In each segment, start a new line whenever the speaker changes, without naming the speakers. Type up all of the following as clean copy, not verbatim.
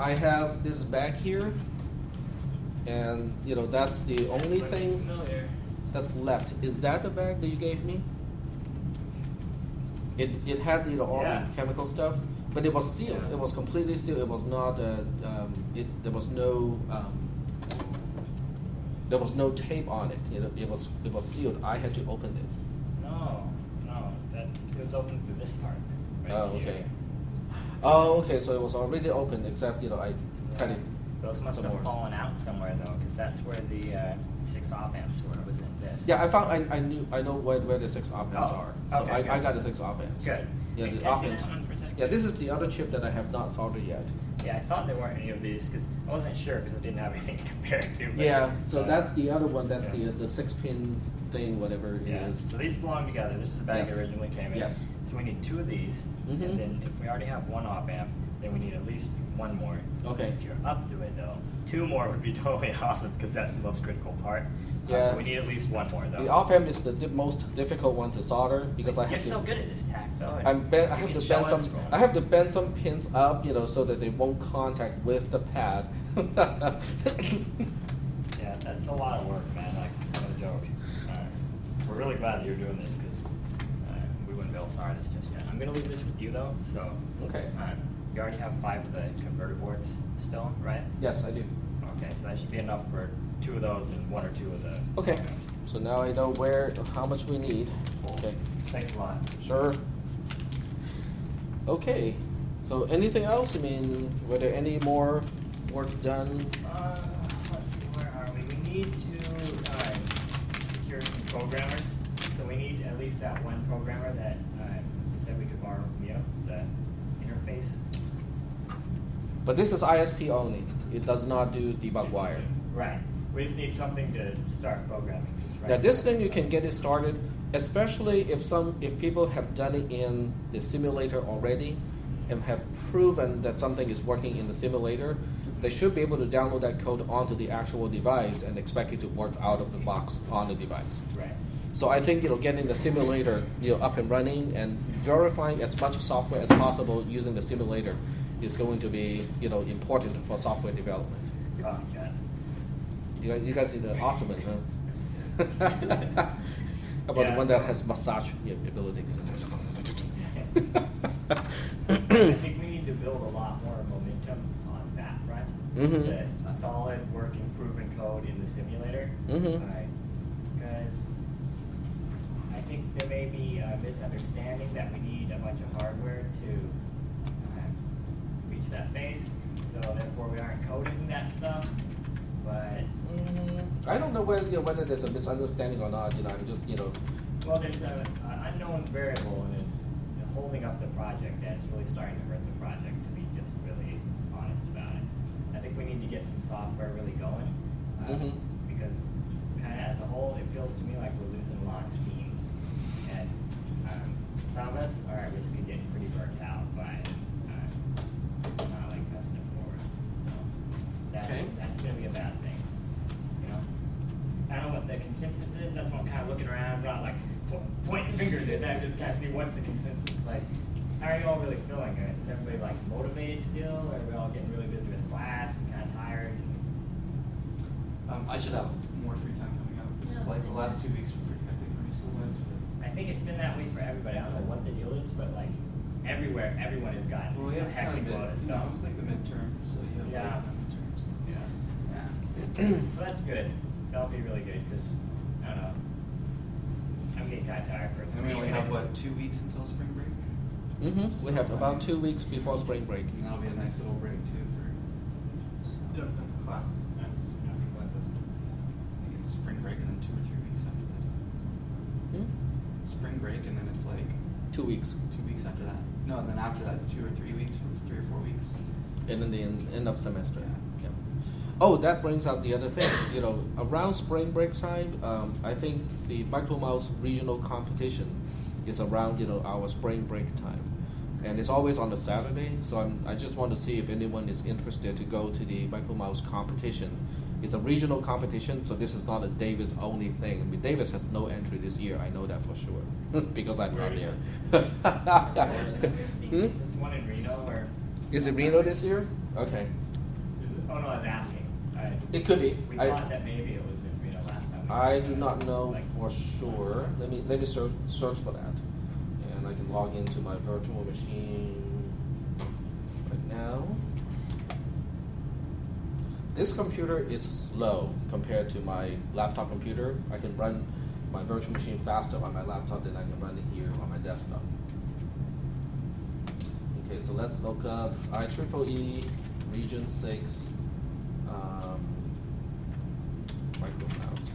I have this bag here, and that's the only thing that's left. Is that the bag that you gave me? It had all the chemical stuff, but it was sealed.
Yeah.
It was completely sealed. It was not. There was no. There was no tape on it. It was sealed. I had to open this.
No, it was open through this part. Right
Oh,
here.
okay. Oh, okay. So it was already open, except I cut it.
Those must
some
have
more.
fallen out somewhere though, because that's where the 6 op amps were. Was in this.
Yeah, I found. I know where the 6 op amps are. So
okay,
I got the 6 op amps.
Good.
Yeah,
Can
the
I
op
see
amps.
that one for a second?
Yeah, this is the other chip that I have not soldered yet.
Yeah, I thought there weren't any of these because I wasn't sure because I didn't have anything to compare it to. But,
Yeah, so that's the other one. That's
yeah.
the 6-pin thing, whatever it
Yeah,
is.
so these belong together. This is the bag
Yes.
it originally came in.
Yes.
So we need 2 of these,
Mhm.
and then if we already have 1 op amp, then we need at least 1 more.
Okay.
If you're up to it though, 2 more would be totally awesome because that's the most critical part.
Yeah.
We need at least 1 more though.
The op amp is the most difficult one to solder because I
You're
have to.
so good at this tack though.
I
You
have
can
to
show
bend
us
some.
one.
I have to bend some pins up, so that they won't contact with the pad.
Yeah, that's a lot of work, man. Like, no joke. We're really glad that you're doing this because we wouldn't be able to start this just yet. I'm going to leave this with you, though. So,
Okay.
You already have 5 of the converter boards still, right?
Yes, I do.
Okay, so that should be enough for 2 of those and 1 or 2 of the.
Okay.
programs.
So now I know how much we need. Okay.
Thanks a lot.
Sure. Okay. So anything else? I mean, were there any more work done?
Let's see, where are we? We need to secure some programmers. So we need at least that one programmer that you said we could borrow from you, the interface.
But this is ISP only. It does not do debug wire.
Right. We just need something to start programming. Right?
Now this thing you can get it started, especially if people have done it in the simulator already and have proven that something is working in the simulator, they should be able to download that code onto the actual device and expect it to work out of the box on the device.
Right.
So I think getting the simulator up and running and verifying as much software as possible using the simulator is going to be important for software development.
Copycats.
You guys see the Ottoman, huh? How about the one that has massage ability?
I think we need to build a lot more momentum on that front.
Mhm.
A solid, working, proven code in the simulator.
Mhm.
Right. Because I think there may be a misunderstanding that we need a bunch of hardware to reach that phase. So therefore we aren't coding that stuff. But
I don't know whether there's a misunderstanding or not. I'm just
well, there's an unknown variable, and it's holding up the project, and it's really starting to hurt the project, to be just really honest about it. I think we need to get some software really going, because kind of as a whole, it feels to me like we're losing a lot of steam, and some of us are at risk of getting pretty burnt out by not like pressing it forward. So that's going to be a bad thing. I don't know what the consensus is. That's why I'm kind of looking around, not like pointing fingers at that. Just kind of see what's the consensus. Like, how are you all really feeling? Is everybody like motivated still? Or are we all getting really busy with class and kind of tired?
I should have more free time coming up. This is like the last 2 weeks were pretty hectic for me school-wise.
I think it's been that way for everybody. I don't know what the deal is, but like everywhere, everyone has gotten
Well, we
a
have
hectic load of stuff.
it's like the midterm, so you have
Yeah.
like midterms.
So that's good. That'll be really good because I don't know. I'm getting kind of tired personally.
And we only have, 2 weeks until spring break?
We have about 2 weeks before spring break.
And that'll be a nice little break too for.
Yeah, but the class ends after that, doesn't it?
I think it's spring break and then 2 or 3 weeks after that. Isn't it? Spring break and then it's like
2 weeks.
2 weeks after that. No, and then after that 2 or 3 weeks, or 3 or 4 weeks.
And then the end of semester. Yeah. Oh, that brings up the other thing. Around spring break time, I think the Micro Mouse regional competition is around our spring break time, and it's always on a Saturday. So I just want to see if anyone is interested to go to the Micro Mouse competition. It's a regional competition, so this is not a Davis only thing. I mean, Davis has no entry this year. I know that for sure because I'm not there.
There's one in Reno or
Is it Reno this year? Okay.
Oh no, I was asking.
It could be.
We thought that maybe it was in Reno last time.
I do not know for sure. Let me search for that, and I can log into my virtual machine right now. This computer is slow compared to my laptop computer. I can run my virtual machine faster on my laptop than I can run it here on my desktop. Okay, so let's look up IEEE Region 6 micro mouse.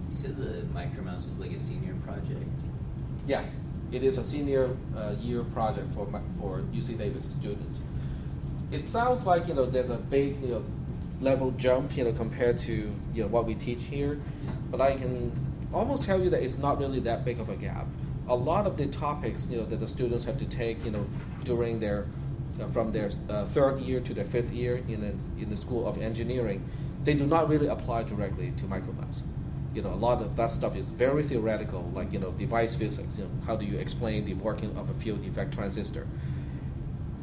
You said the micro mouse was like a senior project.
Yeah, it is a senior year project for UC Davis students. It sounds like there's a big level jump compared to what we teach here, but I can almost tell you that it's not really that big of a gap. A lot of the topics that the students have to take during their from their third year to their fifth year in the School of Engineering, they do not really apply directly to micromouse. A lot of that stuff is very theoretical, like device physics. How do you explain the working of a field effect transistor?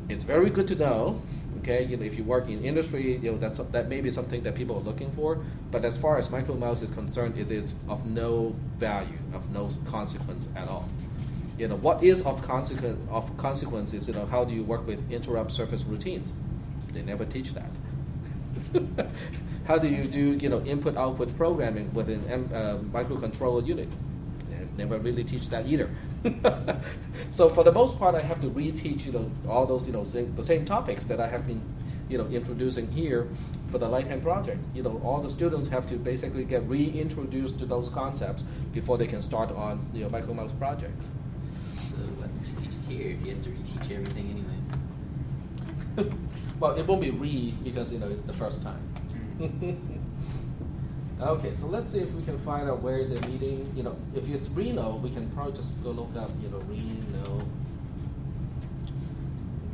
It's very good to know. Okay, if you work in industry, that may be something that people are looking for. But as far as micromouse is concerned, it is of no value, of no consequence at all. What is of consequence is how do you work with interrupt surface routines? They never teach that. How do you do input-output programming with an microcontroller unit? They never really teach that either. So for the most part, I have to reteach all those the same topics that I have been introducing here for the Light Hand project. All the students have to basically get reintroduced to those concepts before they can start on micromouse projects.
So why don't you teach it here? You have to reteach everything anyways.
Well, it won't be because it's the first time. Okay, so let's see if we can find out where the meeting, if it's Reno, we can probably just go look up, Reno.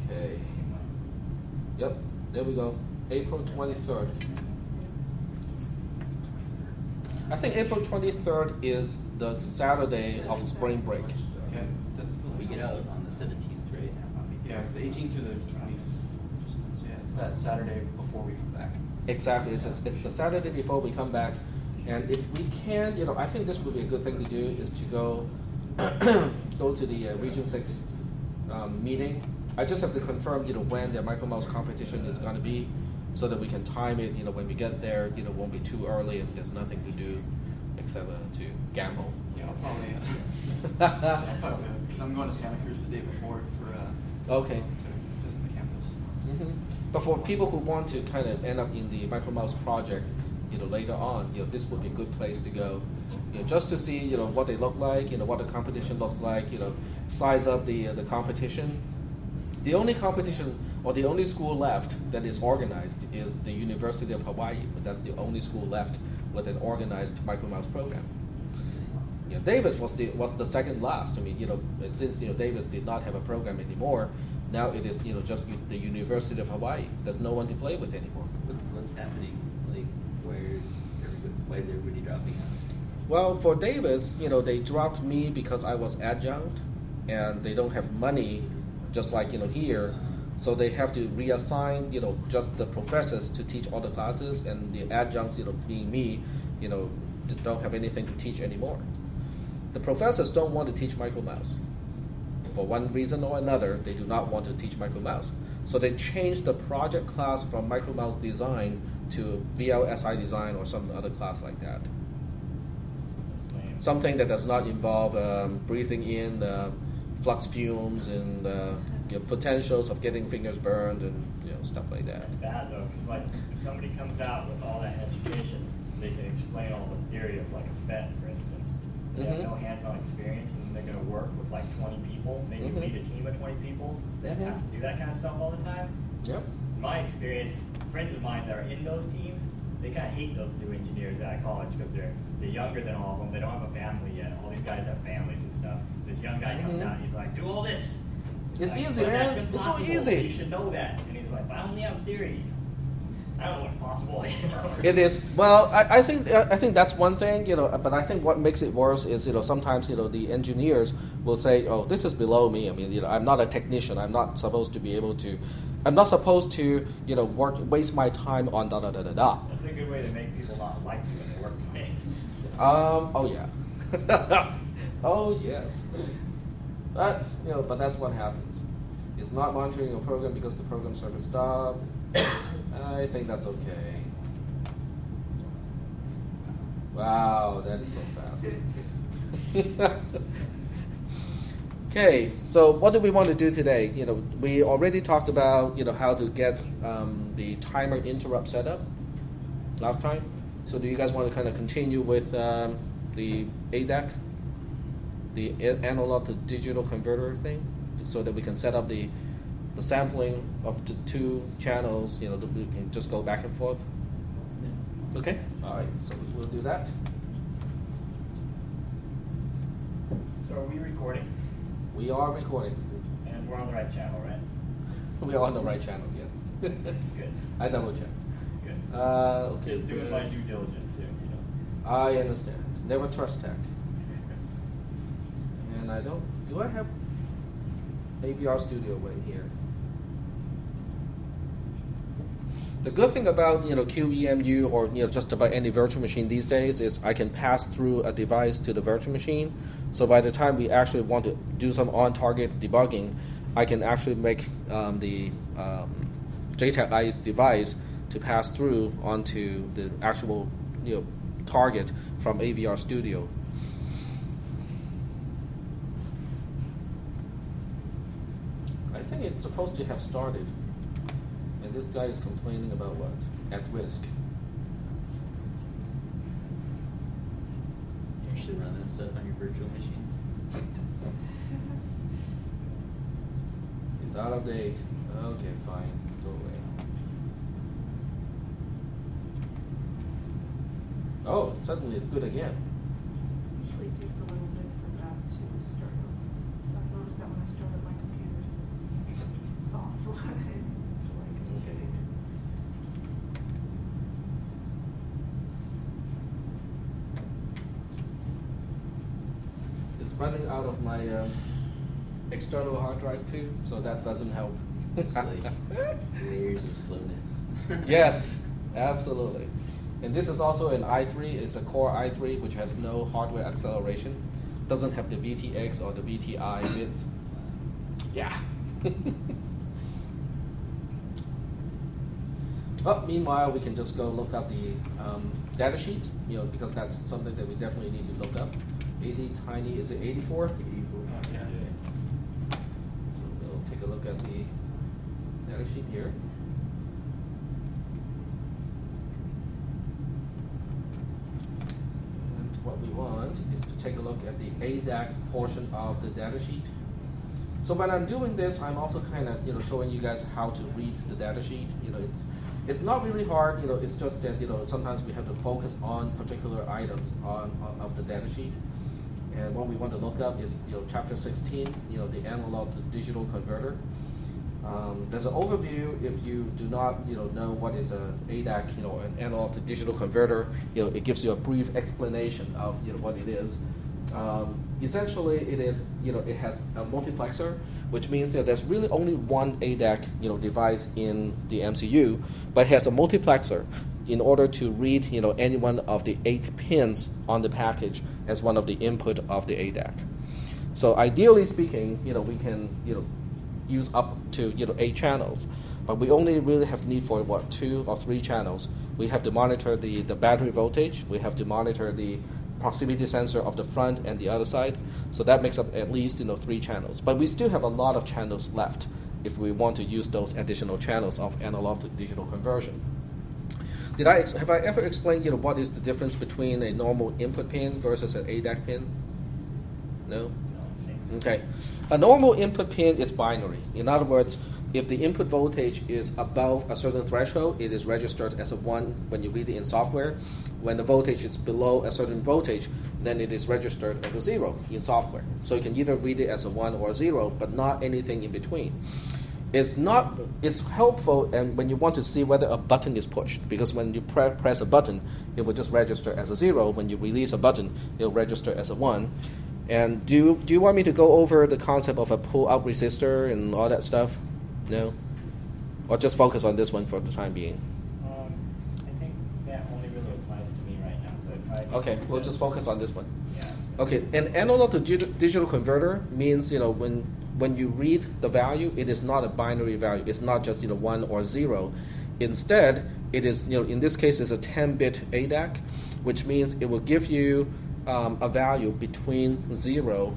Okay. Yep, there we go. April 23rd. I think April 23rd is the Saturday of spring break.
Okay,
We get out on the 17th, right?
yeah, it's the 18th through the 20th. So yeah, it's that Saturday before we come back.
Exactly, it's the Saturday before we come back, and if we can, I think this would be a good thing to do is to go go to the Region 6 meeting. I just have to confirm, when the micromouse competition is going to be, so that we can time it. When we get there, it won't be too early and there's nothing to do except to gamble.
Yeah, I'll probably because I'm going to Santa Cruz the day before for
Okay.
to visit the campus.
Mm-hmm. But for people who want to kind of end up in the micromouse project, later on, this would be a good place to go, just to see, what they look like, what the competition looks like, size up the competition. The only competition or the only school left that is organized is the University of Hawaii. But that's the only school left with an organized micromouse program. Davis was the second last. I mean, since Davis did not have a program anymore, now it is just the University of Hawaii. There's no one to play with anymore.
What's happening? Like, why is everybody dropping out?
Well, for Davis, they dropped me because I was adjunct, and they don't have money, just like here, so they have to reassign just the professors to teach all the classes, and the adjuncts, being me, don't have anything to teach anymore. The professors don't want to teach micromouse. For one reason or another, they do not want to teach micromouse. So they changed the project class from micromouse design to VLSI design or some other class like that. Something that does not involve breathing in flux fumes and potentials of getting fingers burned and stuff like that.
That's bad though, because if somebody comes out with all that education, they can explain all the theory of like a FET, for instance. They have no hands-on experience, and they're going to work with like 20 people, maybe lead a team of 20 people that has to do that kind of stuff all the time.
Yep.
In my experience, friends of mine that are in those teams, they kind of hate those new engineers at college because they're younger than all of them. They don't have a family yet. All these guys have families and stuff. This young guy comes out and he's like, "Do all this."
It's
like,
easy, man.
That's
It's so
impossible.
easy.
You should know that. And he's like, "But I only have theory." I don't know what's possible.
It is. Well, I think that's one thing, but I think what makes it worse is, sometimes, the engineers will say, oh, this is below me. I mean, I'm not a technician. I'm not supposed to, waste my time on da da da da da.
That's a good way to make people not like you in the workplace.
Oh yeah. Oh yes. But that's what happens. It's not monitoring your program because the program service stopped. I think that's okay. Wow, that is so fast. Okay, so what do we want to do today? We already talked about how to get the timer interrupt set up last time. So do you guys want to kind of continue with the ADAC, the analog to digital converter thing, so that we can set up the sampling of the two channels, that we can just go back and forth? Okay, all right, so we'll do that.
So are we recording?
We are recording.
And we're on the right channel, right?
We are on the right channel, yes.
Good.
I double check.
Good.
Okay.
Just doing my due diligence here,
I understand. Never trust tech. And I don't. Do I have AVR Studio right here? The good thing about QEMU or just about any virtual machine these days is I can pass through a device to the virtual machine. So by the time we actually want to do some on-target debugging, I can actually make the JTAG ICE device to pass through onto the actual target from AVR Studio. I think it's supposed to have started. And this guy is complaining about what? At risk.
You should run that stuff on your virtual machine.
It's out of date. Okay, fine. Go away. Oh, suddenly it's good again.
Usually takes a little bit for that to start up. So I noticed that when I started my computer offline.
Okay. It's running out of my external hard drive too, so that doesn't help.
It's like layers of slowness.
Yes, absolutely. And this is also an i3. It's a Core i3, which has no hardware acceleration. Doesn't have the VTX or the VTI bits. Yeah. But meanwhile, we can just go look up the data sheet, because that's something that we definitely need to look up. 80 tiny, is it 84?
84.
Yeah.
So we'll take a look at the data sheet here. And what we want is to take a look at the ADAC portion of the data sheet. So when I'm doing this, I'm also kind of showing you guys how to read the data sheet. It's not really hard. It's just that sometimes we have to focus on particular items of the data sheet. And what we want to look up is chapter 16, the analog to digital converter. There's an overview. If you do not know what is a ADAC, an analog to digital converter, it gives you a brief explanation of what it is. Essentially, it is it has a multiplexer, which means that there's really only one ADAC device in the MCU, but it has a multiplexer in order to read any one of the 8 pins on the package as one of the input of the ADAC. So ideally speaking, we can use up to 8 channels, but we only really have need for 2 or 3 channels. We have to monitor the battery voltage. We have to monitor the proximity sensor of the front and the other side. So that makes up at least 3 channels. But we still have a lot of channels left if we want to use those additional channels of analog to digital conversion. Have I ever explained what is the difference between a normal input pin versus an ADAC pin? No? Okay. A normal input pin is binary. In other words, if the input voltage is above a certain threshold, it is registered as a 1 when you read it in software. When the voltage is below a certain voltage, then it is registered as a 0 in software. So you can either read it as a 1 or a 0, but not anything in between. It's not. It's helpful, and when you want to see whether a button is pushed, because when you press a button, it will just register as a 0. When you release a button, it will register as a 1. And do you want me to go over the concept of a pull-out resistor and all that stuff? No, or just focus on this one for the time being.
I think that only really applies to me right now, so it probably.
Okay, we'll just focus on this one.
Yeah.
Okay, an analog to digital converter means, when you read the value, it is not a binary value. It's not just 1 or 0. Instead, it is in this case it's a 10-bit ADAC, which means it will give you a value between 0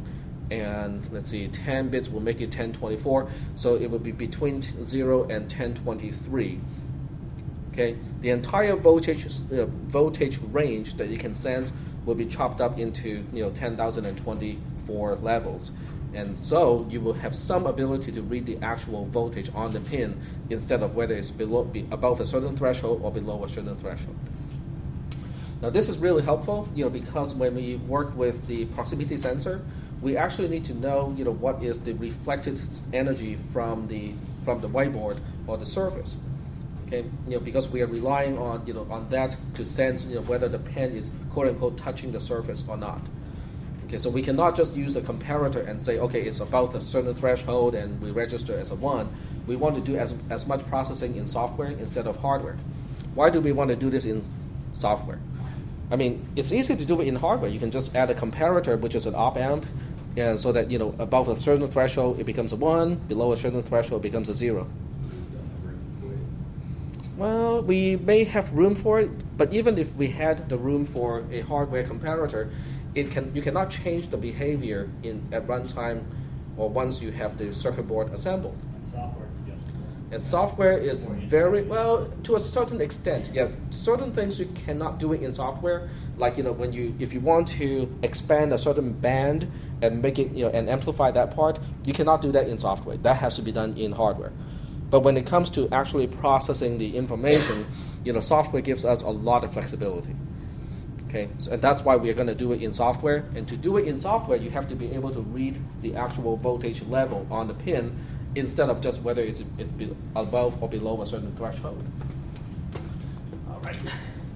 and, let's see, 10 bits will make it 1024. So it will be between 0 and 1023. Okay, the entire voltage range that you can sense will be chopped up into 10,024 levels, and so you will have some ability to read the actual voltage on the pin instead of whether it's above a certain threshold or below a certain threshold. Now this is really helpful, because when we work with the proximity sensor, we actually need to know, what is the reflected energy from the whiteboard or the surface. Okay, because we are relying on on that to sense whether the pen is quote unquote touching the surface or not. Okay, so we cannot just use a comparator and say, okay, it's about a certain threshold and we register as a 1. We want to do as much processing in software instead of hardware. Why do we want to do this in software? I mean, it's easy to do it in hardware. You can just add a comparator, which is an op amp, and so that above a certain threshold it becomes a 1, below a certain threshold it becomes a 0. Well, we may have room for it, but even if we had the room for a hardware comparator, you cannot change the behavior at runtime or once you have the circuit board assembled.
Software is adjustable.
And software is very, well, to a certain extent, yes. Certain things you cannot do it in software, like if you want to expand a certain band and make it and amplify that part, you cannot do that in software. That has to be done in hardware. But when it comes to actually processing the information, software gives us a lot of flexibility. Okay, and that's why we are going to do it in software. And to do it in software, you have to be able to read the actual voltage level on the pin instead of just whether it's above or below a certain threshold. All right.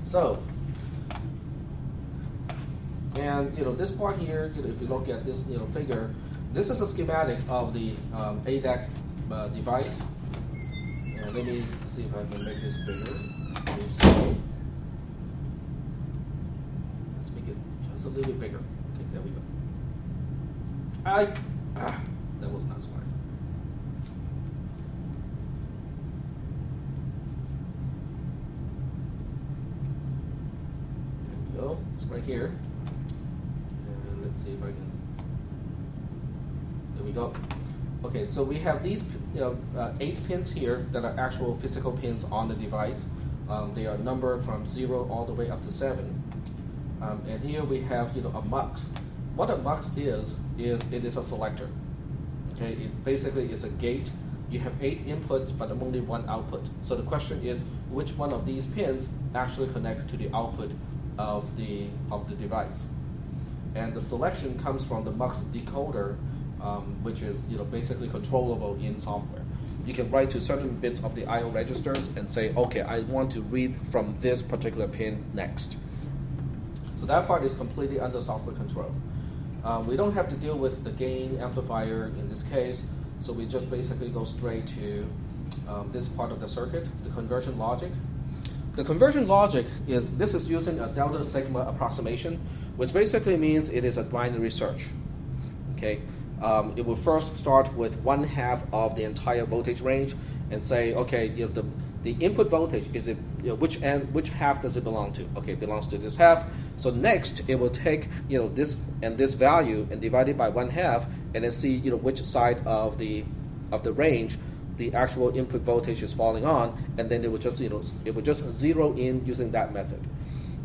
So, and this part here, if you look at this figure, this is a schematic of the ADAC device. Let me see if I can make this bigger. Let's make it just a little bit bigger. Okay, there we go. That was not smart. There we go. It's right here. And let's see if I can. There we go. Okay, so we have these 8 pins here that are actual physical pins on the device. They are numbered from 0 all the way up to 7. And here we have a mux. What a mux is it is a selector. Okay, it basically is a gate. You have 8 inputs, but only 1 output. So the question is, which one of these pins actually connect to the output of the device? And the selection comes from the mux decoder, which is basically controllable in software. You can write to certain bits of the I/O registers and say, okay, I want to read from this particular pin next. So that part is completely under software control. We don't have to deal with the gain amplifier in this case, so we just basically go straight to this part of the circuit, the conversion logic. The conversion logic is using a delta sigma approximation, which basically means it is a binary search. Okay. It will first start with 1/2 of the entire voltage range and say, okay, the input voltage is which half does it belong to? Okay, it belongs to this half. So next, it will take this and this value and divide it by 1/2, and then see which side of the range the actual input voltage is falling on, and then it will just zero in using that method.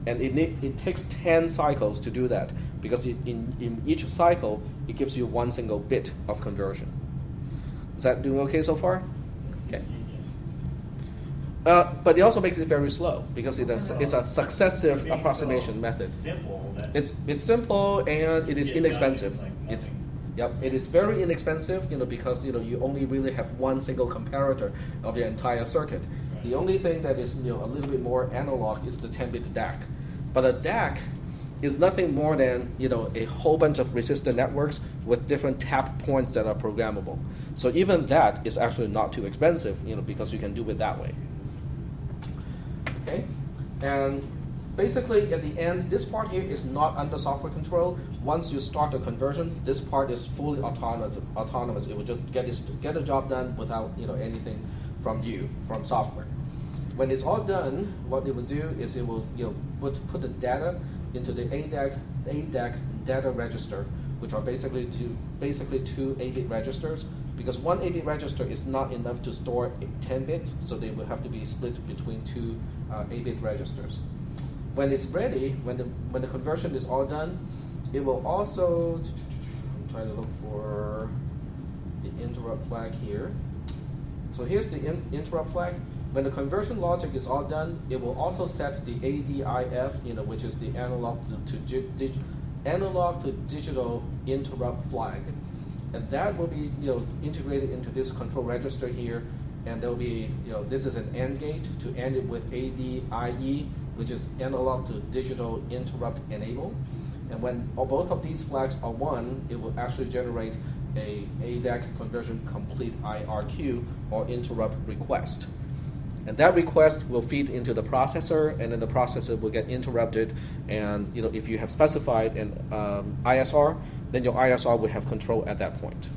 And it takes 10 cycles to do that, because in each cycle, it gives you 1 single bit of conversion. Is that doing okay so far? Okay. But it also makes it very slow, because it's a successive approximation method.
Simple.
It's simple, and it is inexpensive. Yep, it is very inexpensive, because you only really have one single comparator of your entire circuit. The only thing that is a little bit more analog is the 10-bit DAC. But a DAC is nothing more than a whole bunch of resistor networks with different tap points that are programmable. So even that is actually not too expensive, because you can do it that way. Okay, and basically at the end, this part here is not under software control. Once you start the conversion, this part is fully autonomous. It will just get the job done without anything from software. When it's all done, what it will do is it will put the data into the ADAC data register, which are basically two 8-bit registers, because one 8-bit register is not enough to store 10 bits, so they will have to be split between two 8-bit registers. When it's ready, when the conversion is all done, it will also, I'm trying to look for the interrupt flag here. So here's the interrupt flag. When the conversion logic is all done, it will also set the ADIF, which is the analog to digital interrupt flag, and that will be integrated into this control register here, and there will be this is an AND gate to AND it with ADIE, which is analog to digital interrupt enable, and when both of these flags are 1, it will actually generate a ADAC conversion complete IRQ, or interrupt request. And that request will feed into the processor, and then the processor will get interrupted. And if you have specified an ISR, then your ISR will have control at that point.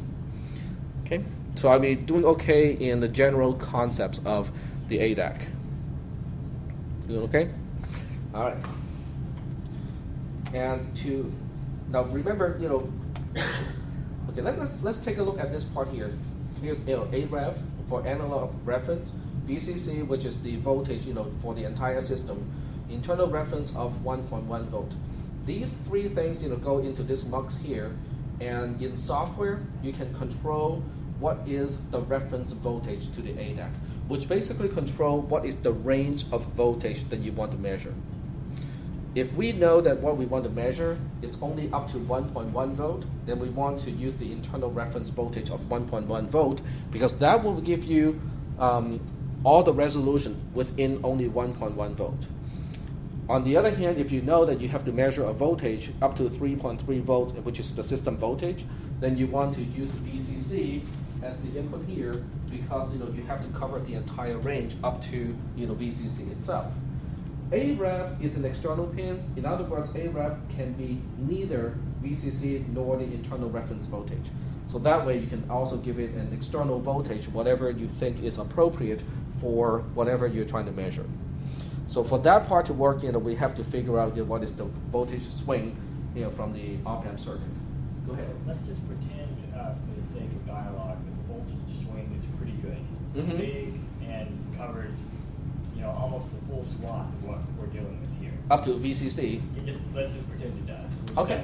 Okay, so I'll be doing okay in the general concepts of the ADAC. Doing okay? All right. And now remember, okay, let's take a look at this part here. Here's AREV for analog reference. VCC, which is the voltage, for the entire system, internal reference of 1.1 volt. These three things, go into this mux here, and in software, you can control what is the reference voltage to the ADAC, which basically control what is the range of voltage that you want to measure. If we know that what we want to measure is only up to 1.1 volt, then we want to use the internal reference voltage of 1.1 volt, because that will give you all the resolution within only 1.1 volt. On the other hand, if you know that you have to measure a voltage up to 3.3 volts, which is the system voltage, then you want to use VCC as the input here, because you have to cover the entire range up to VCC itself. AREV is an external pin. In other words, AREV can be neither VCC nor the internal reference voltage. So that way you can also give it an external voltage, whatever you think is appropriate for whatever you're trying to measure. So for that part to work, we have to figure out what is the voltage swing, from the op-amp circuit. Go ahead.
So let's just pretend, for the sake of dialogue, that the voltage swing is pretty good. It's big and covers, almost the full swath of what we're dealing with here.
Up to VCC.
Let's just pretend it does.
Okay.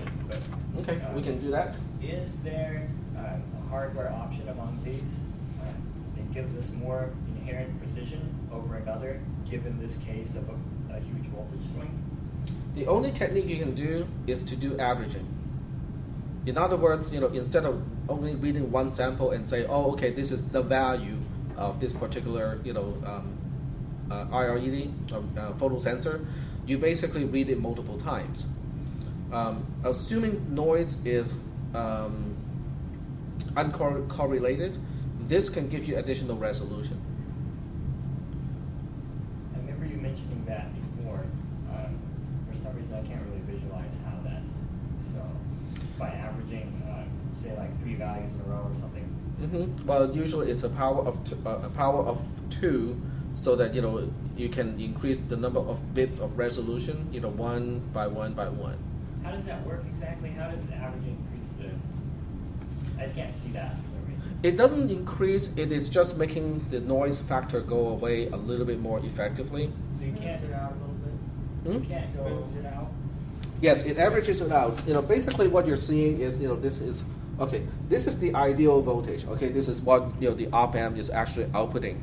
Okay, we can do that.
Is there a hardware option among these that gives us more inherent precision over another, given this case of a huge voltage swing?
The only technique you can do is to do averaging. In other words, instead of only reading one sample and say, oh, okay, this is the value of this particular, IRED, photo sensor, you basically read it multiple times. Assuming noise is uncorrelated, this can give you additional resolution.
I remember you mentioning that before. For some reason, I can't really visualize how that's so. By averaging, say, like 3 values in a row or something.
Well, usually it's a power of 2, so that you can increase the number of bits of resolution, 1 by 1 by 1.
How does that work exactly? How does averaging increase the? I just can't see that for some reason.
It doesn't increase. It is just making the noise factor go away a little bit more effectively.
So you can't it out a little bit. You can't go it out.
Yes, it averages it out. Basically what you're seeing is, this is okay. This is the ideal voltage. Okay, this is what the op-amp is actually outputting.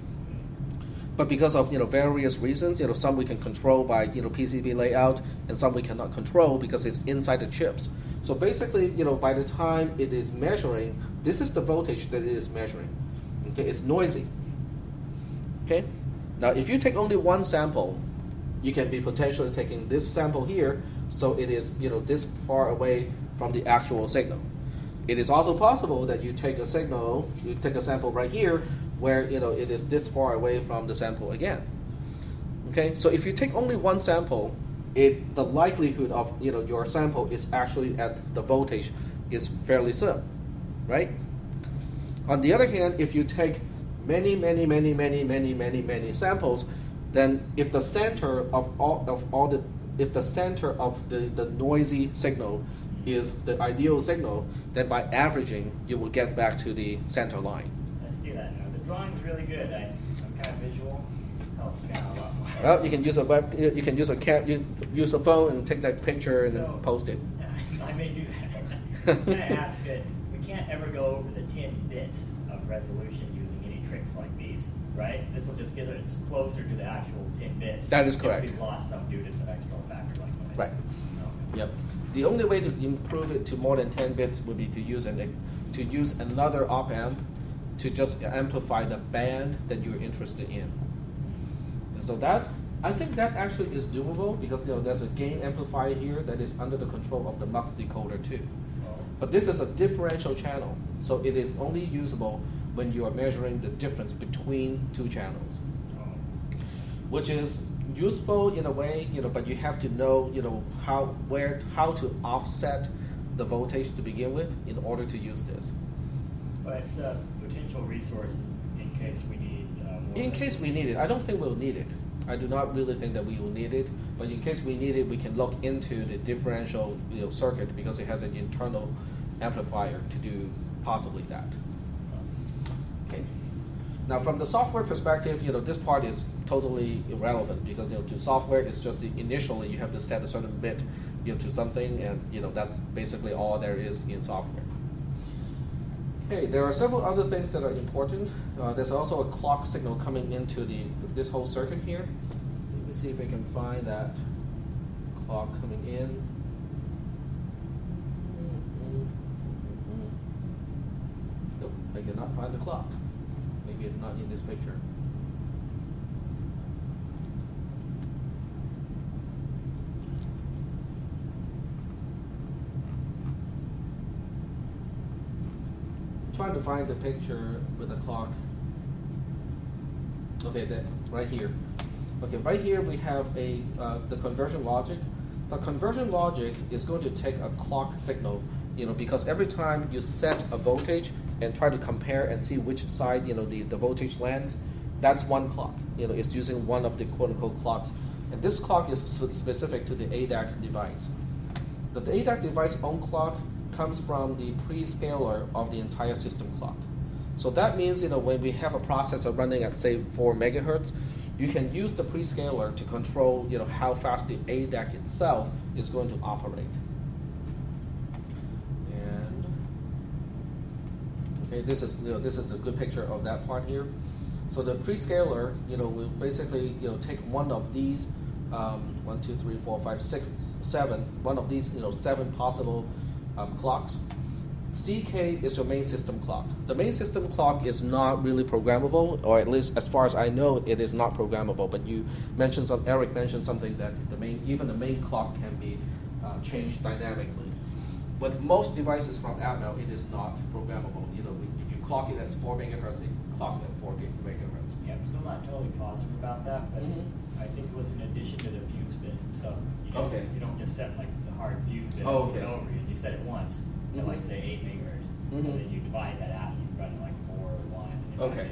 But because of various reasons, some we can control by PCB layout, and some we cannot control because it's inside the chips. So basically, by the time it is measuring, this is the voltage that it is measuring. Okay, it's noisy. Okay, now if you take only one sample, you can be potentially taking this sample here, so it is this far away from the actual signal. It is also possible that you take a sample right here, where it is this far away from the sample again. Okay, so if you take only one sample, the likelihood of your sample is actually at the voltage is fairly slim, right? On the other hand, if you take many samples, then if the center of the noisy signal is the ideal signal, then by averaging you will get back to the center line.
I see that now. The drawing's really good. I'm kind of visual. Helps me out a lot more.
Well, you can use use a phone and take that picture and then post it.
I may do that. Can I ask it? We can't ever go over the 10 bits of resolution using any tricks like these, right? This will just get us closer to the actual 10 bits.
That is
if
correct.
we've lost some due to some external factor like noise.
Right.
Okay.
Yep. The only way to improve it to more than 10 bits would be to use another op amp to just amplify the band that you're interested in. So I think that actually is doable because there's a gain amplifier here that is under the control of the mux decoder too. But this is a differential channel, so it is only usable when you are measuring the difference between two channels, which is useful in a way, but you have to know, how to offset the voltage to begin with in order to use this.
But it's a potential resource in case we need more.
In case we need it, I don't think we'll need it. I do not really think that we will need it, but in case we need it, we can look into the differential circuit because it has an internal amplifier to do possibly that. Okay. Now, from the software perspective, this part is totally irrelevant because to software, it's just initially you have to set a certain bit to something, and that's basically all there is in software. Okay, there are several other things that are important. There's also a clock signal coming into this whole circuit here. Let me see if I can find that clock coming in. Nope, I cannot find the clock. Maybe it's not in this picture. Trying to find the picture with the clock. Okay, right here. Okay, right here we have the conversion logic. The conversion logic is going to take a clock signal, because every time you set a voltage and try to compare and see which side the voltage lands, that's one clock. It's using one of the quote-unquote clocks, and this clock is specific to the ADAC device. The ADAC device own clock comes from the pre-scaler of the entire system clock. So that means when we have a processor running at say 4 megahertz, you can use the pre-scaler to control how fast the ADAC itself is going to operate. And okay, this is a good picture of that part here. So the pre-scaler will basically take one of these 1, 2, 3, 4, 5, 6, 7. One of these 7 possible clocks. CK is your main system clock. The main system clock is not really programmable, or at least as far as I know, it is not programmable. But Eric mentioned something that even the main clock can be changed dynamically. With most devices from Atmel, it is not programmable. If you clock it as 4 megahertz, it clocks at 4 megahertz.
Yeah, I'm still not totally positive about that, but I think it was in addition to the fuse bit. So you don't just set like the hard fuse bit over and over again. You set it once at like say 8 megahertz, and then you divide that out and you run it like 4 or 1. And
Okay.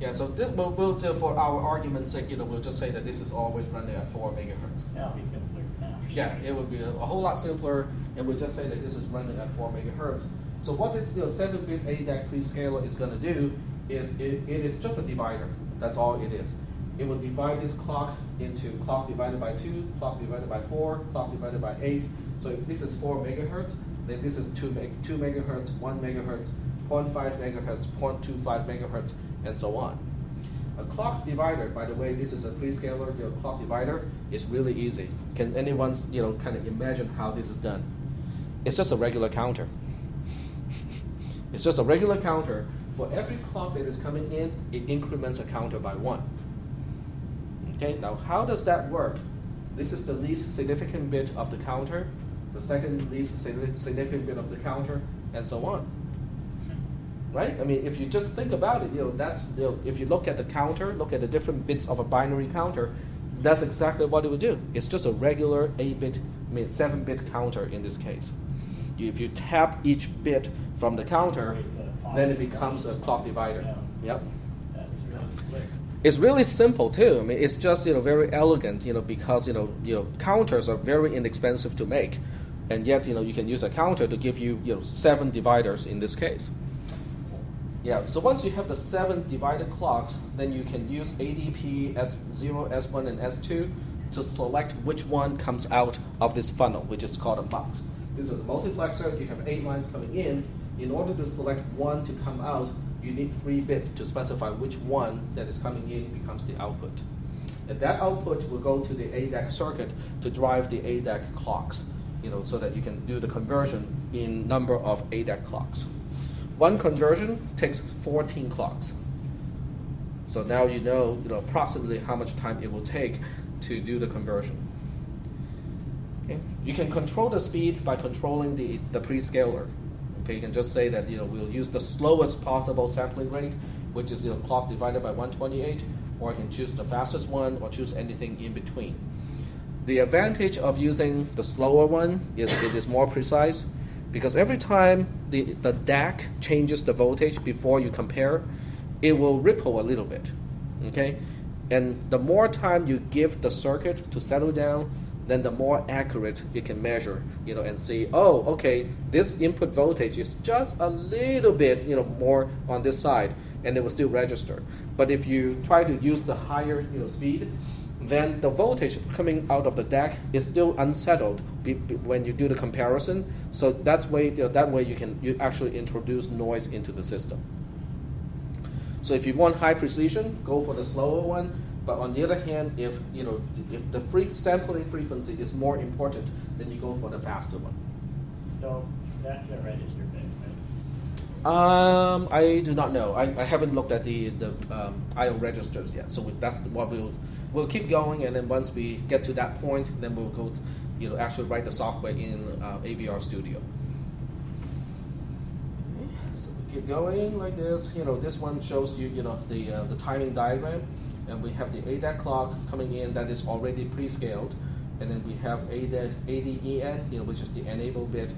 Yeah, so we'll do, for our argument's sake, we'll just say that this is always running at 4 megahertz.
That'll be simpler for now.
Yeah, it would be a whole lot simpler, and we'll just say that this is running at 4 megahertz. So what this 7-bit ADAC prescaler is going to do is it is just a divider. That's all it is. It will divide this clock into clock divided by 2, clock divided by 4, clock divided by 8. So if this is 4 megahertz, then this is 2 megahertz, 1 megahertz, 0.5 megahertz, 0.25 megahertz, and so on. A clock divider, by the way, this is a prescaler. Clock divider is really easy. Can anyone kind of imagine how this is done? It's just a regular counter. It's just a regular counter. For every clock that is coming in, it increments a counter by 1. Okay, now how does that work? This is the least significant bit of the counter, the second least significant bit of the counter, and so on. Right? I mean, if you just think about it, if you look at the counter, look at the different bits of a binary counter, that's exactly what it would do. It's just a regular 8-bit, 7-bit counter in this case. If you tap each bit from the counter, then it becomes a clock divider.
Yeah.
Yep.
That's really slick.
It's really simple too. I mean, it's just very elegant. Because counters are very inexpensive to make, and yet you can use a counter to give you 7 dividers in this case. Yeah. So once you have the 7 divided clocks, then you can use ADP S0, S1, and S2 to select which one comes out of this funnel, which is called a mux. This is a multiplexer. You have 8 lines coming in. In order to select one to come out, you need 3 bits to specify which one that is coming in becomes the output. And that output will go to the ADAC circuit to drive the ADAC clocks, so that you can do the conversion in number of ADAC clocks. One conversion takes 14 clocks. So now you know approximately how much time it will take to do the conversion. Okay. You can control the speed by controlling the prescaler. Okay, you can just say that we'll use the slowest possible sampling rate, which is clock divided by 128, or I can choose the fastest one, or choose anything in between. The advantage of using the slower one is it is more precise, because every time the DAC changes the voltage before you compare, it will ripple a little bit. Okay, and the more time you give the circuit to settle down, then the more accurate it can measure, and see, oh, okay, this input voltage is just a little bit, more on this side, and it will still register. But if you try to use the higher, speed, then the voltage coming out of the DAC is still unsettled when you do the comparison. So that way you actually introduce noise into the system. So if you want high precision, go for the slower one. But on the other hand, if the sampling frequency is more important, then you go for the faster one.
So that's a register bit, right?
I do not know. I haven't looked at the I/O registers yet. So that's what we'll keep going, and then once we get to that point, then we'll go actually write the software in AVR Studio. So we keep going like this. This one shows you the timing diagram. And we have the ADAC clock coming in that is already pre-scaled. And then we have ADEN, which is the enable bit.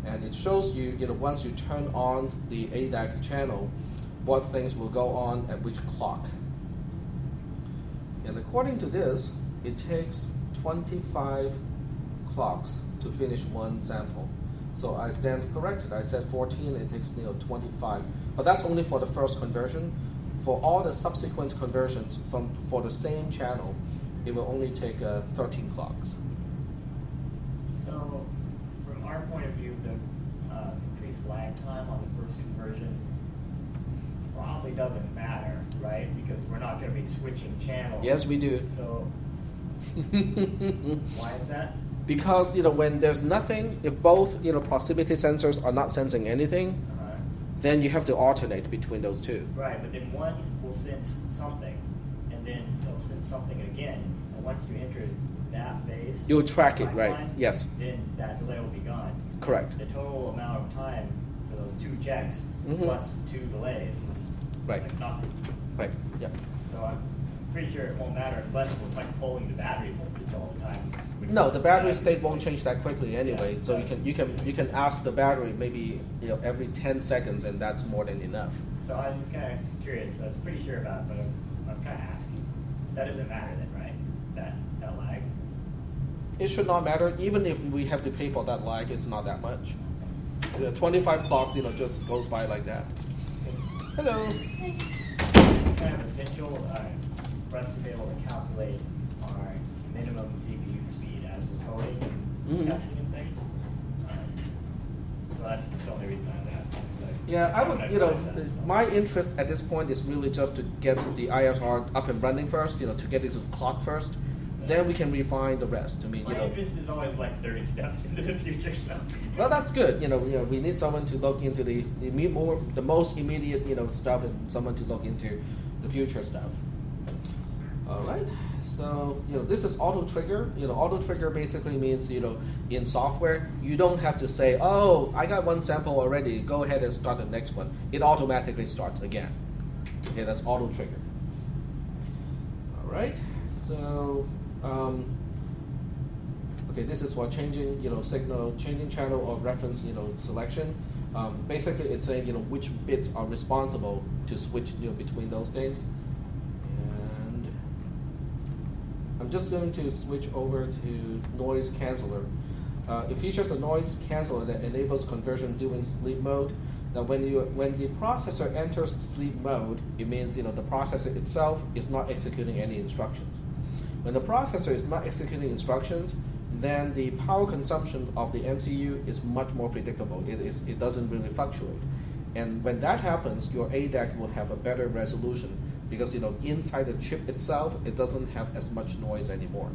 And it shows you, once you turn on the ADAC channel, what things will go on at which clock. And according to this, it takes 25 clocks to finish one sample. So I stand corrected. I said 14, it takes 25. But that's only for the first conversion. For all the subsequent conversions for the same channel, it will only take 13 clocks.
So, from our point of view, the increased lag time on the first conversion probably doesn't matter, right? Because we're not going to be switching channels.
Yes, we do.
So, why is that?
Because when there's nothing, if both proximity sensors are not sensing anything, then you have to alternate between those two.
Right, but then one will sense something, and then it'll sense something again. And once you enter that phase,
you'll track it, right?
timeline,
Yes.
Then that delay will be gone.
Correct.
The total amount of time for those 2 checks plus 2 delays is
Right.
like nothing.
Right. Yeah.
So I'm pretty sure it won't matter unless we're like pulling the battery voltage all the time.
No, the battery state won't change that quickly anyway. So you can ask the battery maybe every 10 seconds, and that's more than enough.
So I was just kind of curious. I was pretty sure about it, but I'm kind of asking. That doesn't matter then, right? That lag.
It should not matter. Even if we have to pay for that lag, it's not that much. 25 clocks, just goes by like that. Hello.
It's kind of essential for us to be able to calculate our minimum CPU speed as we're coding and testing and things. So that's the only reason I was asking.
Yeah, I would, my interest at this point is really just to get the ISR up and running first, to get it to the clock first. then we can refine the rest. I mean,
My interest is always like 30 steps into the future, so.
Well, that's good. We need someone to look into the most immediate, stuff, and someone to look into the future stuff. All right. So, this is auto trigger. Auto trigger basically means, in software, you don't have to say, oh, I got one sample already. Go ahead and start the next one. It automatically starts again. Okay, that's auto trigger. All right. So, okay, this is for changing, signal, changing channel or reference, selection. Basically, it's saying, which bits are responsible to switch, between those things. And I'm just going to switch over to noise canceller. It features a noise canceller that enables conversion during sleep mode. Now, when the processor enters sleep mode, it means, the processor itself is not executing any instructions. When the processor is not executing instructions, then the power consumption of the MCU is much more predictable. It doesn't really fluctuate. And when that happens, your ADAC will have a better resolution because inside the chip itself, it doesn't have as much noise anymore.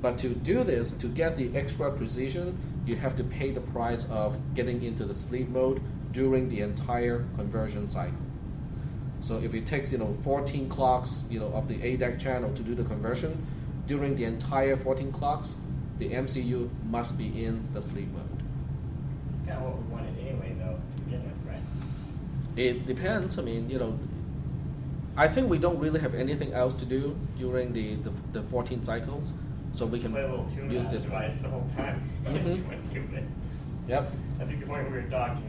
But to do this, to get the extra precision, you have to pay the price of getting into the sleep mode during the entire conversion cycle. So if it takes 14 clocks of the ADAC channel to do the conversion, during the entire 14 clocks, the MCU must be in the sleep mode.
It's kind of what we wanted anyway, though, to begin with, right?
It depends. I mean, I think we don't really have anything else to do during the 14 cycles, so we can
play a little tune
use
on
this
device
one.
the whole time.
Mhm. Yep.
I think when we were talking,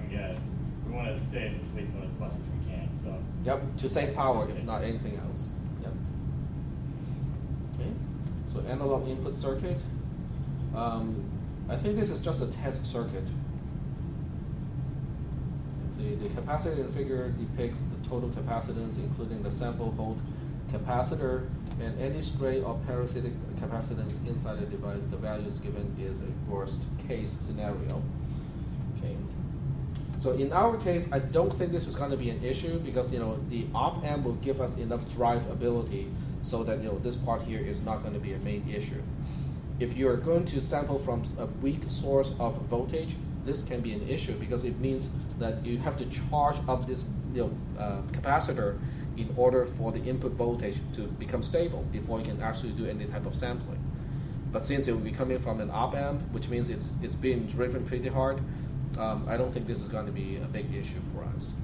we want to stay in the sleep mode as much as we can. So.
Yep. To save power, if not anything else. Yep. Okay. So analog input circuit. I think this is just a test circuit. Let's see. The capacitor figure depicts the total capacitance, including the sample hold capacitor and any stray or parasitic capacitance inside the device. The values given is a worst case scenario. Okay. So in our case, I don't think this is going to be an issue because the op amp will give us enough drive ability so that this part here is not going to be a main issue. If you're going to sample from a weak source of voltage, this can be an issue because it means that you have to charge up this capacitor in order for the input voltage to become stable before you can actually do any type of sampling. But since it will be coming from an op amp, which means it's being driven pretty hard, I don't think this is going to be a big issue for us.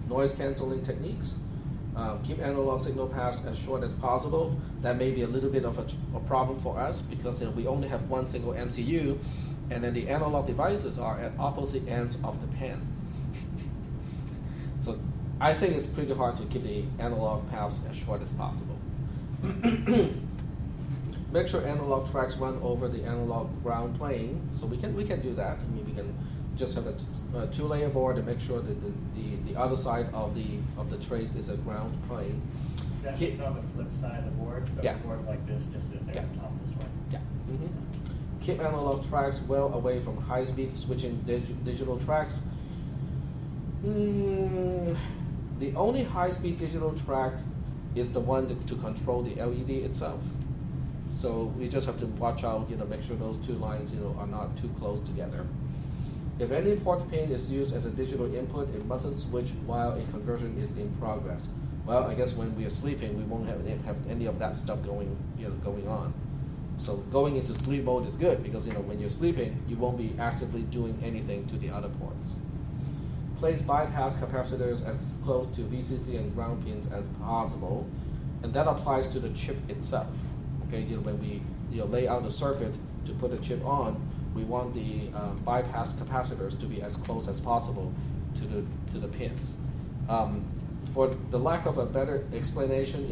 Noise canceling techniques. Keep analog signal paths as short as possible. That may be a little bit of a problem for us because we only have one single MCU, and then the analog devices are at opposite ends of the pen. So I think it's pretty hard to keep the analog paths as short as possible. Make sure analog tracks run over the analog ground plane. So we can do that. I mean, we can just have a two-layer board and make sure that the other side of the trace is a ground plane.
That means on the flip side of the board, so
Yeah.
the board's like this, just sit there on top this way.
Yeah. Mm-hmm. Keep analog tracks well away from high-speed switching digital tracks. The only high-speed digital track is the one to control the LED itself. So we just have to watch out, make sure those two lines, are not too close together. If any port pin is used as a digital input, it mustn't switch while a conversion is in progress. Well, I guess when we are sleeping, we won't have any of that stuff going on. So going into sleep mode is good because when you're sleeping, you won't be actively doing anything to the other ports. Place bypass capacitors as close to VCC and ground pins as possible, and that applies to the chip itself. Okay, when we lay out the circuit to put the chip on, we want the bypass capacitors to be as close as possible to the pins. For the lack of a better explanation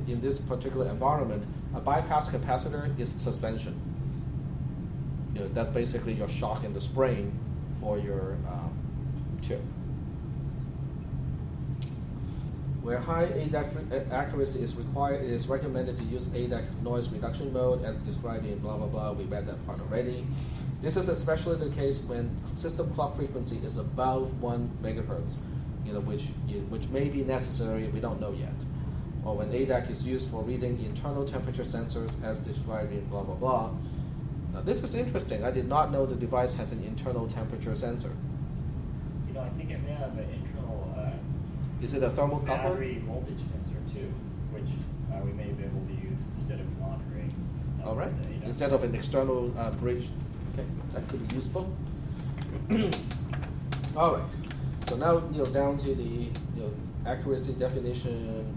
in this particular environment, a bypass capacitor is suspension. That's basically your shock and the spring for your chip. Where high ADAC accuracy is required, it is recommended to use ADAC noise reduction mode as described in blah blah blah. We read that part already. This is especially the case when system clock frequency is above 1 megahertz, which may be necessary. We don't know yet. or an ADAC is used for reading internal temperature sensors as described in blah, blah, blah. Now this is interesting. I did not know the device has an internal temperature sensor.
You know, I think it may have an internal
Is it a thermocouple?
battery voltage sensor too, which we may be able to use instead of monitoring.
All right.
the ADAC.
Instead of an external bridge. Okay, that could be useful. All right. So now down to the accuracy definition.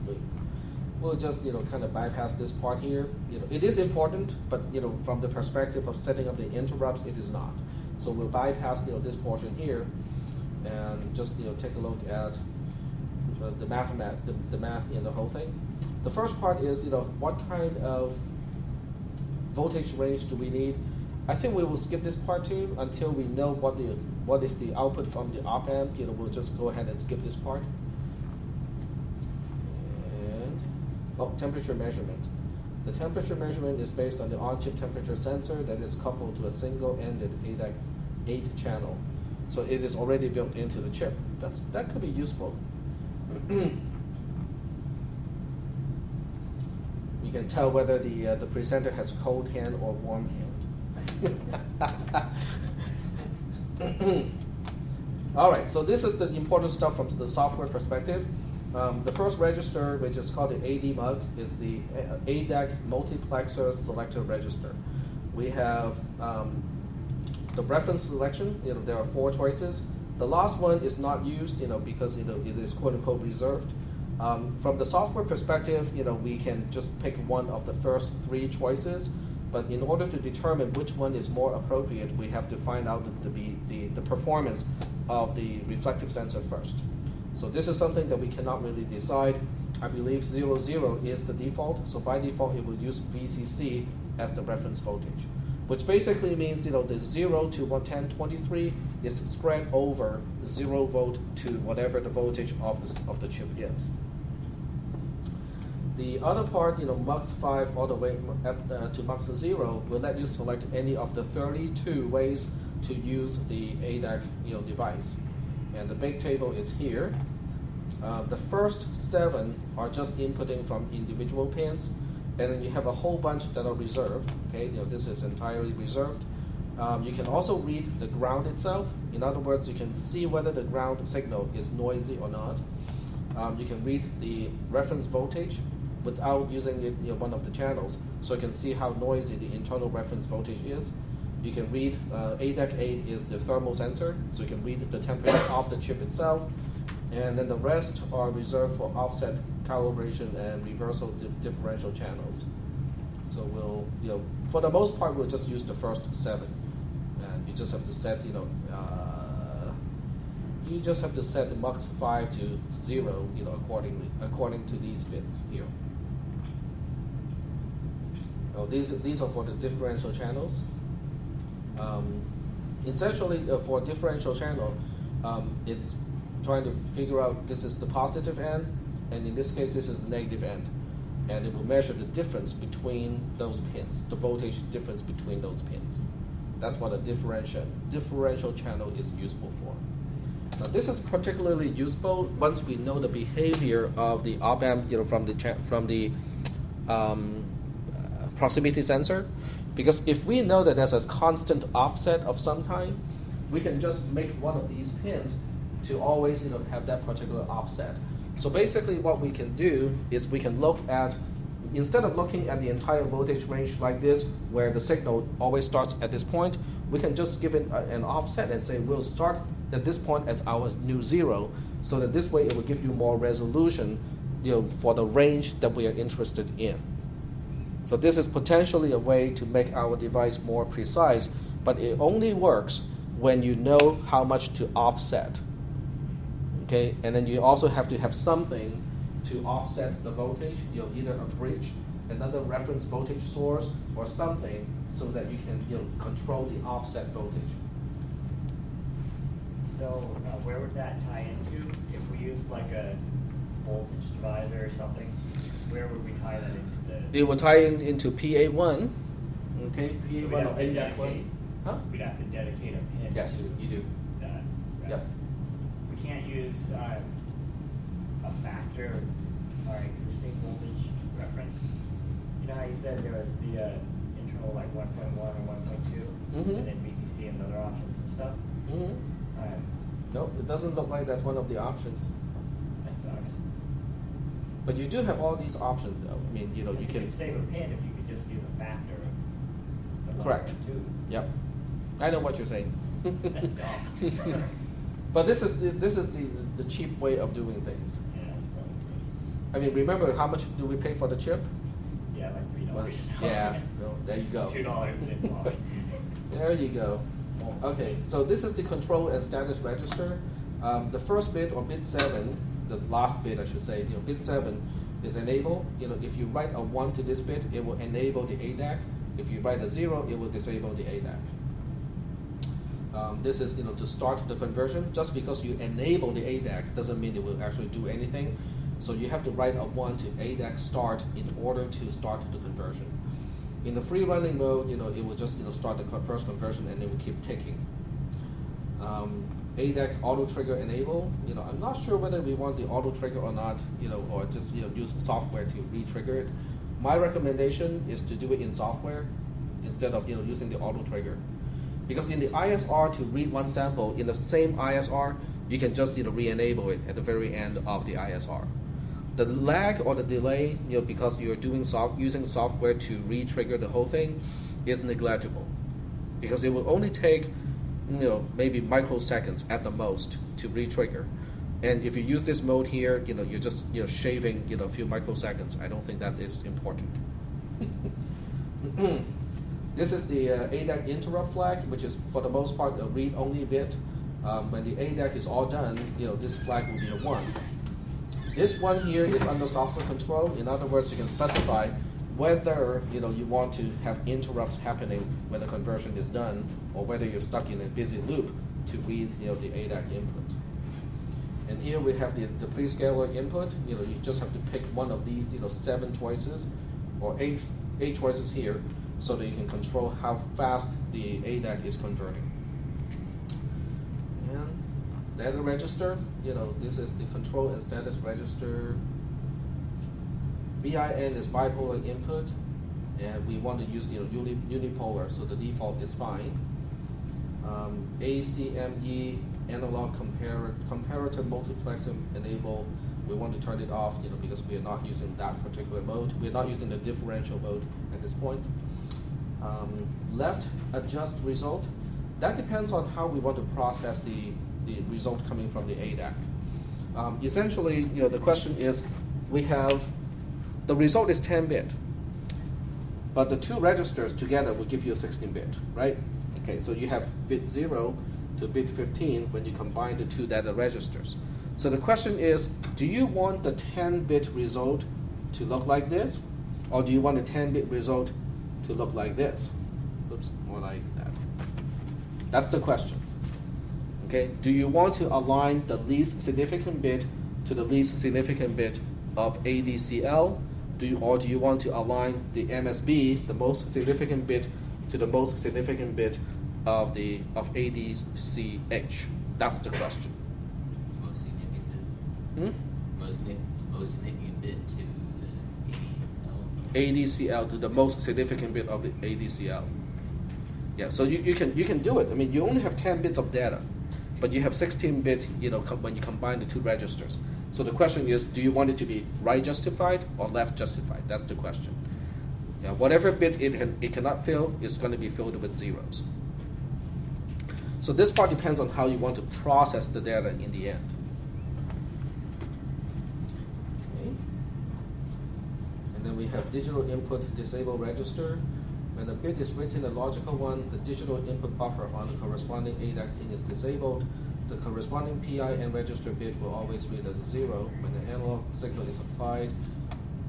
We'll just kind of bypass this part here. It is important, but from the perspective of setting up the interrupts, it is not. So we'll bypass this portion here, and just take a look at the math in the whole thing. The first part is what kind of voltage range do we need? I think we will skip this part too until we know what is the output from the op amp. We'll just go ahead and skip this part. And temperature measurement. The temperature measurement is based on the on-chip temperature sensor that is coupled to a single-ended ADAC 8-channel. So it is already built into the chip. That could be useful. You can tell whether the presenter has cold hand or warm hand. All right, so this is the important stuff from the software perspective. The first register, which is called the AD-MUX, is the ADAC multiplexer selector register. We have the reference selection. There are 4 choices. The last one is not used, because it is quote-unquote reserved. From the software perspective, we can just pick one of the first 3 choices. But in order to determine which one is more appropriate, we have to find out the performance of the reflective sensor first. So this is something that we cannot really decide. I believe 0, 0 is the default. So by default, it will use VCC as the reference voltage, which basically means the 0 to 11023 is spread over 0 volt to whatever the voltage of the chip is. The other part, MUX 5 all the way up to MUX 0 will let you select any of the 32 ways to use the ADAC device. And the big table is here. The first 7 are just inputting from individual pins, and then you have a whole bunch that are reserved. Okay, this is entirely reserved. You can also read the ground itself. In other words, you can see whether the ground signal is noisy or not. You can read the reference voltage without using one of the channels, so you can see how noisy the internal reference voltage is. You can read ADAC 8 is the thermal sensor, so you can read the temperature of the chip itself, and then the rest are reserved for offset calibration and reversal differential channels. So we'll, for the most part, we'll just use the first 7, and you just have to set, you just have to set the MUX 5 to 0, according to these bits here. These are for the differential channels. Essentially, for a differential channel, it's trying to figure out this is the positive end, and in this case, this is the negative end. And it will measure the difference between those pins, the voltage difference between those pins. That's what a differential channel is useful for. Now, this is particularly useful once we know the behavior of the op amp, from the proximity sensor, because if we know that there's a constant offset of some kind, we can just make one of these pins to always have that particular offset. So basically what we can do is we can look at, instead of looking at the entire voltage range like this, where the signal always starts at this point, we can just give it an offset and say we'll start at this point as our new 0, so that this way it will give you more resolution for the range that we are interested in. So this is potentially a way to make our device more precise, but it only works when you know how much to offset. Okay, and then you also have to have something to offset the voltage, either a bridge, another reference voltage source, or something so that you can control the offset voltage.
So where would that tie into? If we use like a voltage divider or something, where would we tie that into the?
It will tie into PA1. Okay,
So
PA1
we'd
or
have to
ADAC1.
dedicate.
Huh?
We'd have to dedicate a pin.
Yes,
to
you do.
that. Right?
Yep.
We can't use a factor of our existing voltage reference. You know how you said there was the internal like 1.1 or 1.2,
Mhm.
and then VCC and other options and stuff?
Mm-hmm. Nope, it doesn't look like that's one of the options.
That sucks.
But you do have all these options, though. I mean, you know, you can.
could save a pin if you could just use a factor of the
Correct.
1.2.
Yep. I know what you're saying.
That's dumb.
But this is the cheap way of doing things.
Yeah, that's probably good.
I mean, remember how much do we pay for the chip?
Yeah, like
Well,
$3.
yeah. Well, there you go.
$2 involved.
There you go. Okay, so this is the control and status register. The first bit, or bit 7, the last bit I should say, bit 7 is enable. If you write a 1 to this bit, it will enable the ADAC. If you write a 0, it will disable the ADAC. This is to start the conversion. Just because you enable the ADAC doesn't mean it will actually do anything. So you have to write a 1 to ADAC start in order to start the conversion. In the free running mode, it will just start the first conversion and it will keep ticking. ADAC auto trigger enable. I'm not sure whether we want the auto trigger or not. Or just use software to re-trigger it. My recommendation is to do it in software instead of using the auto trigger, because in the ISR to read one sample in the same ISR, you can just re-enable it at the very end of the ISR. The lag or the delay, because you're using software to re-trigger the whole thing, is negligible, because it will only take maybe microseconds at the most to re-trigger. And if you use this mode here, you're just shaving a few microseconds. I don't think that is important. This is the ADAC interrupt flag, which is for the most part a read-only bit. When the ADAC is all done, this flag will be a 1. This one here is under software control. In other words, you can specify whether you want to have interrupts happening when the conversion is done, or whether you're stuck in a busy loop to read the ADAC input. And here we have the prescaler input. You just have to pick one of these 7 choices, or 8 choices here, so that you can control how fast the ADAC is converting. And data register, this is the control and status register. BIN is bipolar input, and we want to use unipolar, so the default is fine. ACME analog comparator multiplexer enable. We want to turn it off, because we are not using that particular mode. We are not using the differential mode at this point. Left adjust result. That depends on how we want to process the result coming from the ADAC. Essentially, the question is, we have the result is 10-bit, but the 2 registers together will give you a 16-bit, right? Okay, so you have bit 0 to bit 15 when you combine the 2 data registers. So the question is, do you want the 10-bit result to look like this, or do you want the 10-bit result to look like this? Oops, more like that. That's the question. Okay, do you want to align the least significant bit to the least significant bit of ADCL, or do you want to align the MSB, the most significant bit, to the most significant bit of ADCH? That's the question.
Most significant bit. Most significant bit to the
ADCL to the most significant bit of the ADCL. Yeah, so you can do it. I mean, you only have 10 bits of data, but you have 16 bit, when you combine the 2 registers. So the question is, do you want it to be right justified or left justified? That's the question. Yeah, whatever bit it cannot fill is going to be filled with zeros. So this part depends on how you want to process the data in the end. Okay. And then we have digital input disable register. When a bit is written a logical one, the digital input buffer on the corresponding ADAC pin is disabled. The corresponding PIN register bit will always read as a 0. When the analog signal is applied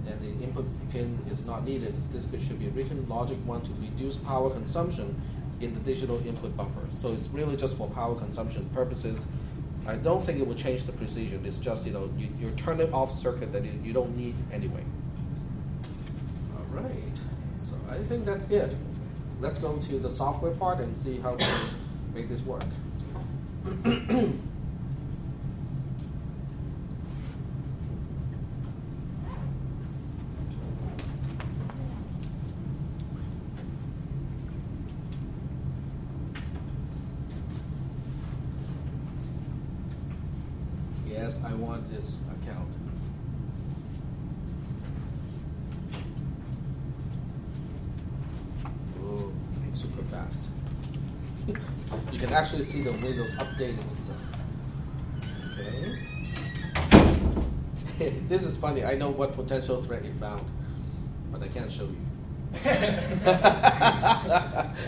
and the input pin is not needed, this bit should be written logic 1 to reduce power consumption in the digital input buffer. So it's really just for power consumption purposes. I don't think it will change the precision. It's just, you're turning off circuit that you don't need anyway. All right, so I think that's it. Let's go to the software part and see how to make this work. as I want this account. Oh, super fast. You can actually see the Windows updating itself. Okay. This is funny. I know what potential threat you found, but I can't show you.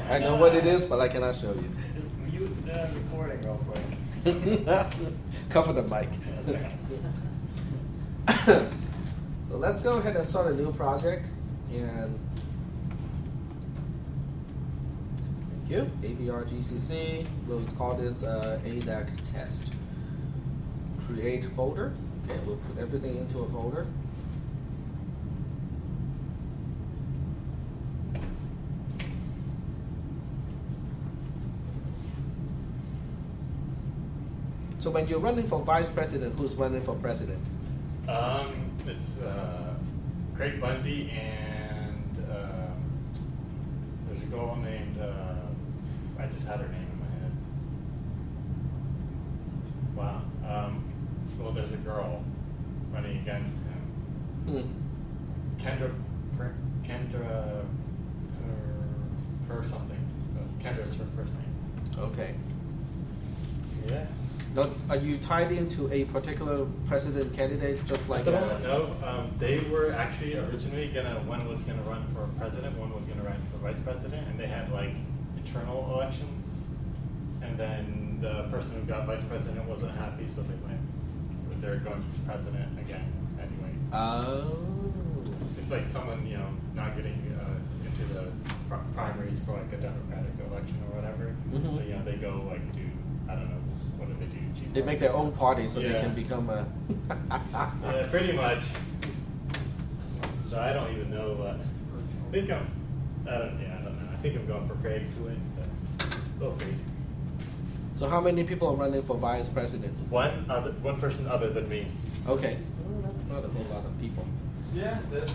I know what it is, but I cannot show you.
Just mute the recording real quick.
Cover the mic. So let's go ahead and start a new project. And thank you. ABR GCC. We'll call this ADAC test. Create folder. Okay, we'll put everything into a folder. So when you're running for vice president, who's running for president?
It's Craig Bundy and there's a girl named, I just had her name in my head. Wow. Well, there's a girl running against him. Kendra her something. So Kendra's her first name.
Okay.
Yeah.
Now, are you tied into a particular president candidate, just like?
No, they were actually originally one was gonna run for president, one was gonna run for vice president, and they had like internal elections, and then the person who got vice president wasn't happy, so they're going for president again anyway.
Oh.
It's like someone not getting into the primaries for like a Democratic election or whatever.
Mm-hmm.
So they go like do I don't know what do they do?
They make their own party so they
Yeah.
can become a.
Yeah, pretty much. So I don't even know what. I don't know. I think I'm going for Craig to win, but we'll see.
So how many people are running for vice president?
One person other than me.
Okay. Well, that's not a whole lot of people.
Yeah, it's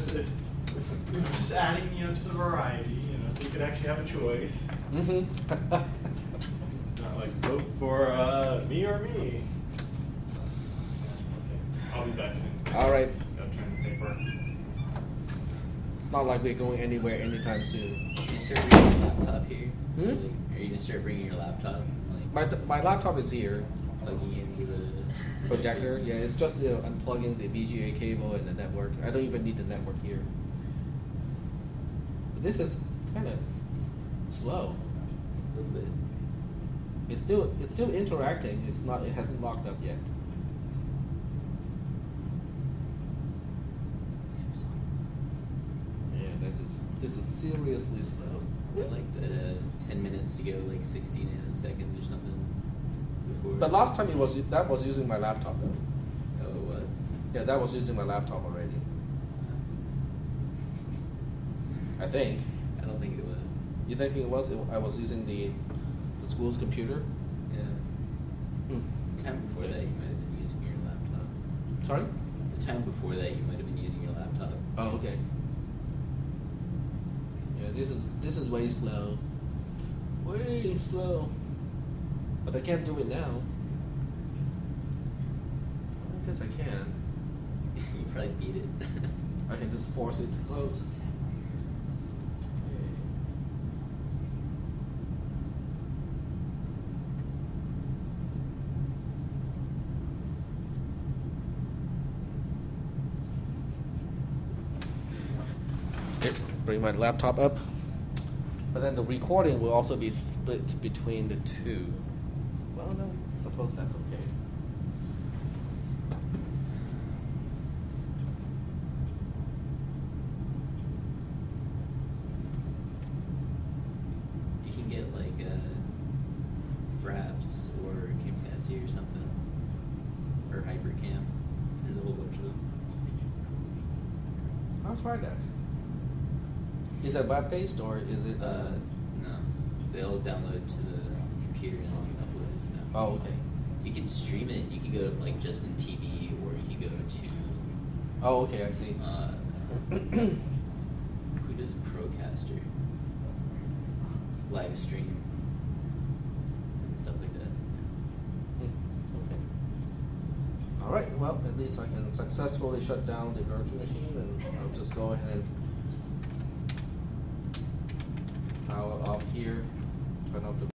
just adding to the variety, so you could actually have a choice.
Mm-hmm.
It's not like vote for me or me. Okay, I'll be back soon.
All right.
Just gotta turn the paper.
It's not like we're going anywhere anytime soon.
Are you gonna start bringing your laptop here? So,
Hmm?
like, are you gonna start bringing your laptop?
My laptop is here.
Plugging into the
Projector. Yeah, it's just unplugging the VGA cable and the network. I don't even need the network here. But this is kind of slow.
A little bit.
It's still interacting. It hasn't locked up yet. Yeah, this is seriously slow.
I like that 10 minutes to go like 60 nanoseconds or something before.
But last time that was using my laptop though.
Oh, it was?
Yeah, that was using my laptop already. I think.
I don't think it was.
You think it was? I was using the school's computer.
Yeah.
Hmm.
The time before that, you might have been using your laptop.
Sorry?
The time before that, you might have been using your laptop.
Oh, okay. Yeah, this is way slow. Way slow. But I can't do it now. I guess I can.
You probably beat it.
I can just force it to close. Okay, bring my laptop up. But then the recording will also be split between the two. Well, no, suppose that's okay.
You can get like Fraps or Camtasia or something. Or Hypercam. There's a whole bunch of them.
I'll try that. Is it web-based or is it?
No. They'll download to the computer and then you upload it. No.
Oh, okay.
You can stream it. You can go to like Justin TV or you can go to
Oh, okay. I see.
who does Procaster? Live stream and stuff like that.
Okay. All right. well, at least I can successfully shut down the virtual machine, and I'll just go ahead and I'll here turn off the